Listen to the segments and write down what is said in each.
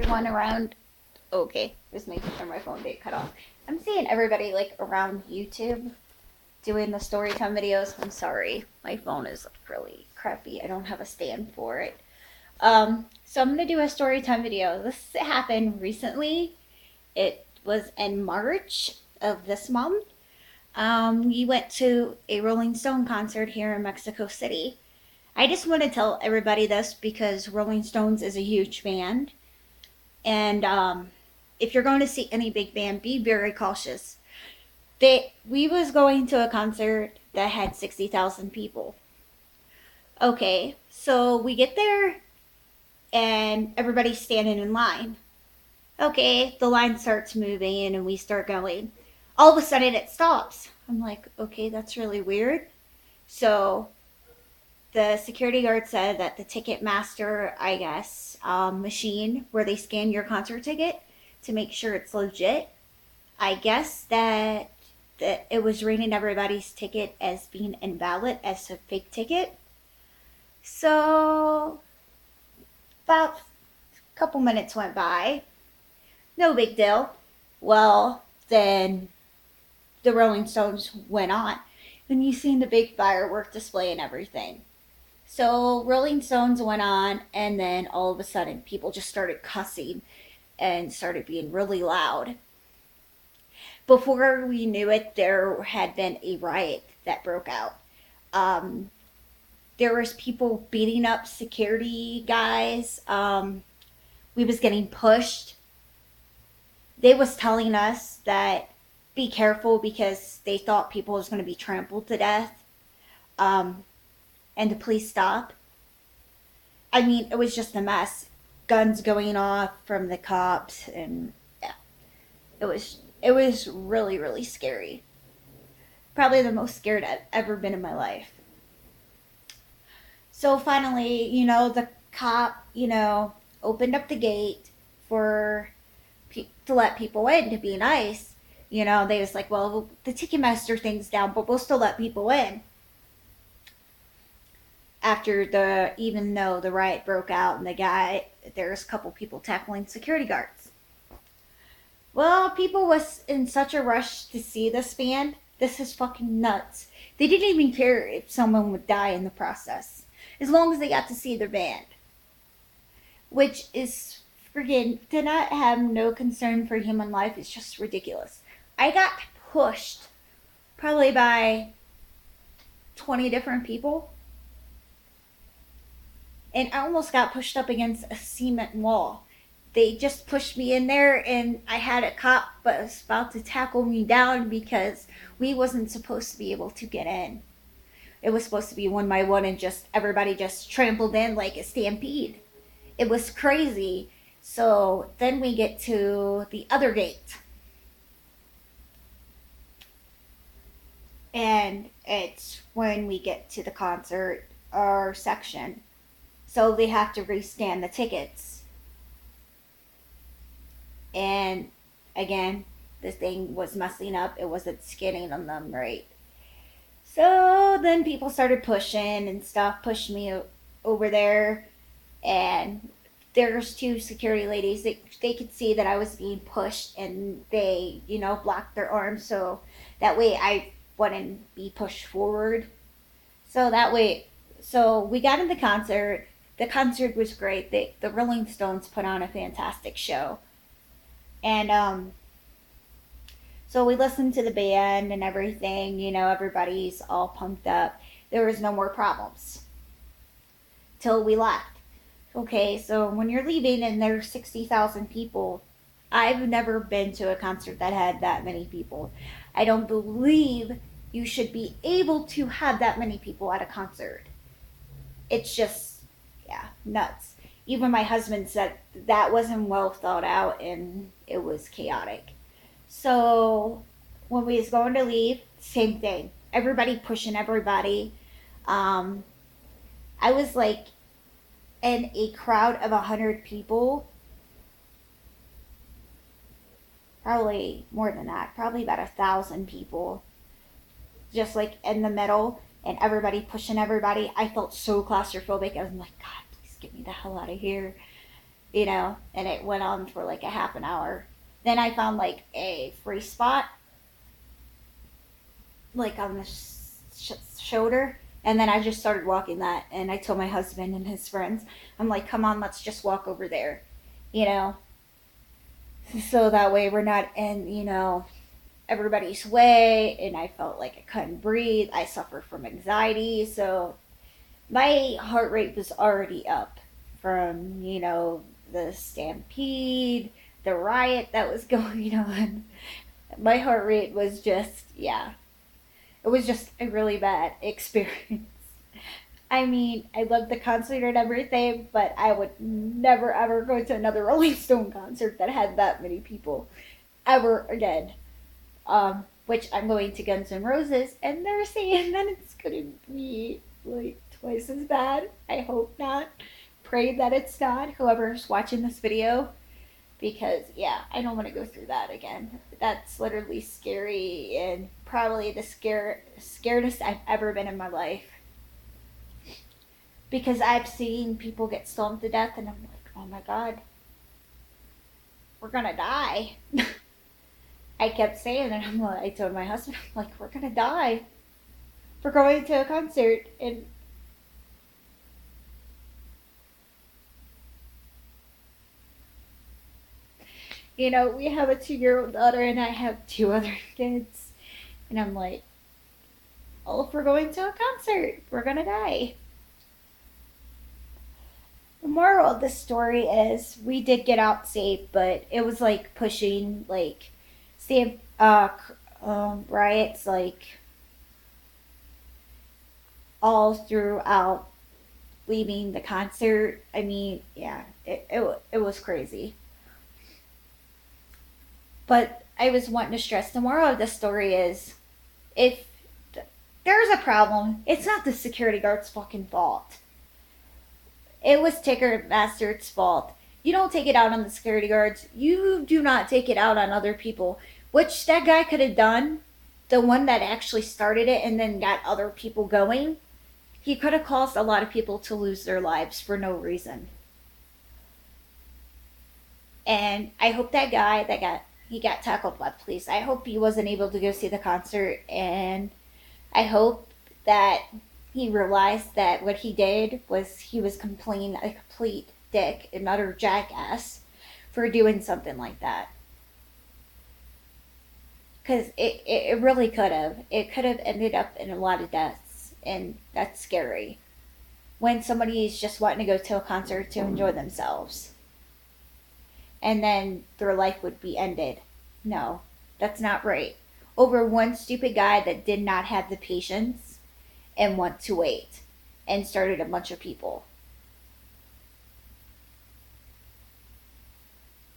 everyone around. Okay, just making sure my phone didn't cut off. I'm seeing everybody like around YouTube doing the story time videos. I'm sorry, my phone is really crappy. I don't have a stand for it. So I'm gonna do a story time video. This happened recently. It was in March of this month. We went to a Rolling Stone concert here in Mexico City. I just want to tell everybody this because Rolling Stones is a huge band, and if you're going to see any big band, be very cautious. We was going to a concert that had 60,000 people. Okay, so we get there and everybody's standing in line. Okay, the line starts moving and we start going. All of a sudden it stops. I'm like, okay, that's really weird. So the security guard said that the Ticketmaster, I guess, machine where they scan your concert ticket to make sure it's legit, I guess that it was reading everybody's ticket as being invalid, as a fake ticket. So about a couple minutes went by. No big deal. Well, then the Rolling Stones went on. And you seen the big firework display and everything. So Rolling Stones went on, and then all of a sudden people just started cussing and started being really loud. Before we knew it, there had been a riot that broke out. Um, there was people beating up security guys. We was getting pushed. They was telling us that be careful because they thought people was going to be trampled to death. Um, and the police stopped. I mean, it was just a mess. Guns going off from the cops, and yeah, it was really really scary. Probably the most scared I've ever been in my life. So finally, the cop, opened up the gate for to let people in to be nice. They was like, well, the Ticketmaster thing's down, but we'll still let people in. Even though the riot broke out and there's a couple people tackling security guards. Well, people was in such a rush to see this band. This is fucking nuts. They didn't even care if someone would die in the process, as long as they got to see their band. Which is friggin' to not have no concern for human life is just ridiculous. I got pushed probably by 20 different people, and I almost got pushed up against a cement wall. They just pushed me in there, and I had a cop that was about to tackle me down because we wasn't supposed to be able to get in. It was supposed to be one by one, and just everybody just trampled in like a stampede. It was crazy. So then we get to the other gate, and it's when we get to the concert or section. So they have to rescan the tickets. And again, this thing was messing up. It wasn't scanning on them right. So then people started pushing and stuff, pushed me over there. And there's two security ladies. They could see that I was being pushed, and they, blocked their arms so that way I wouldn't be pushed forward. So we got in the concert. The concert was great. The Rolling Stones put on a fantastic show. And so we listened to the band and everything. Everybody's all pumped up. There was no more problems till we left. Okay, so when you're leaving and there's 60,000 people, I've never been to a concert that had that many people. I don't believe you should be able to have that many people at a concert. It's just, yeah, nuts. Even my husband said that wasn't well thought out and it was chaotic. So when we was going to leave, same thing. Everybody pushing everybody. Um, I was like in a crowd of 100 people, probably more than that, probably about 1,000 people, just like in the middle, and everybody pushing everybody. I felt so claustrophobic. I was like, God, please get me the hell out of here. and it went on for like a half an hour. Then I found like a free spot, like on the shoulder, and then I just started walking that. And I told my husband and his friends, I'm like, come on, let's just walk over there, you know, so that way we're not in, everybody's way. And I felt like I couldn't breathe. I suffer from anxiety, so my heart rate was already up from, the stampede, the riot that was going on. My heart rate was just, yeah, it was just a really bad experience. I mean, I loved the concert and everything, but I would never ever go to another Rolling Stone concert that had that many people ever again. Which I'm going to Guns N' Roses, and they're saying that it's gonna be like twice as bad. I hope not. Pray that it's not. Whoever's watching this video, because yeah, I don't want to go through that again. That's literally scary and probably the scaredest I've ever been in my life. Because I've seen people get stoned to death, and I'm like, oh my god, we're gonna die. I kept saying it. I told my husband, I'm like, we're gonna die. We're going to a concert, and we have a 2-year-old daughter, and I have 2 other kids, and I'm like, oh, if we're going to a concert, we're gonna die. The moral of the story is we did get out safe, but it was like pushing, like, say, riots, like, all throughout leaving the concert. I mean, yeah, it was crazy. But I was wanting to stress the moral of the story is if there's a problem, it's not the security guard's fucking fault. It was Ticketmaster's fault. You don't take it out on the security guards. You do not take it out on other people, which that guy could have done. The one that actually started it and then got other people going. He could have caused a lot of people to lose their lives for no reason. And I hope that guy he got tackled by police. I hope he wasn't able to go see the concert, and I hope that he realized that what he did was he was complaining a complete dick and utter jackass for doing something like that. Because it really could have. It could have ended up in a lot of deaths, and that's scary. When somebody is just wanting to go to a concert to enjoy themselves, and then their life would be ended. No, that's not right. Over one stupid guy that did not have the patience and want to wait and started a bunch of people.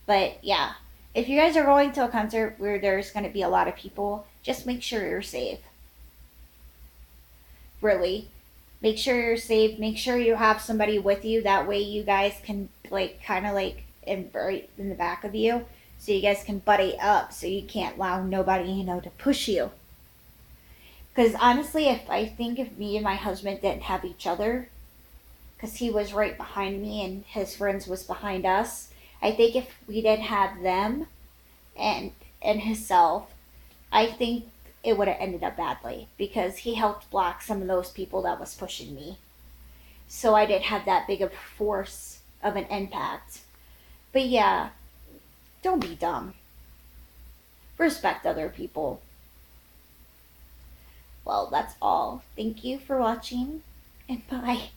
But yeah, if you guys are going to a concert where there's going to be a lot of people, just make sure you're safe. Really. Make sure you're safe. Make sure you have somebody with you. That way you guys can, like, kind of like right in the back of you. So you guys can buddy up so you can't allow nobody, to push you. Because honestly, if me and my husband didn't have each other, because he was right behind me and his friends was behind us, I think if we didn't have them and himself, I think it would have ended up badly because he helped block some of those people that was pushing me. So I didn't have that big of force of an impact. But yeah, don't be dumb. Respect other people. Well, that's all. Thank you for watching, and bye.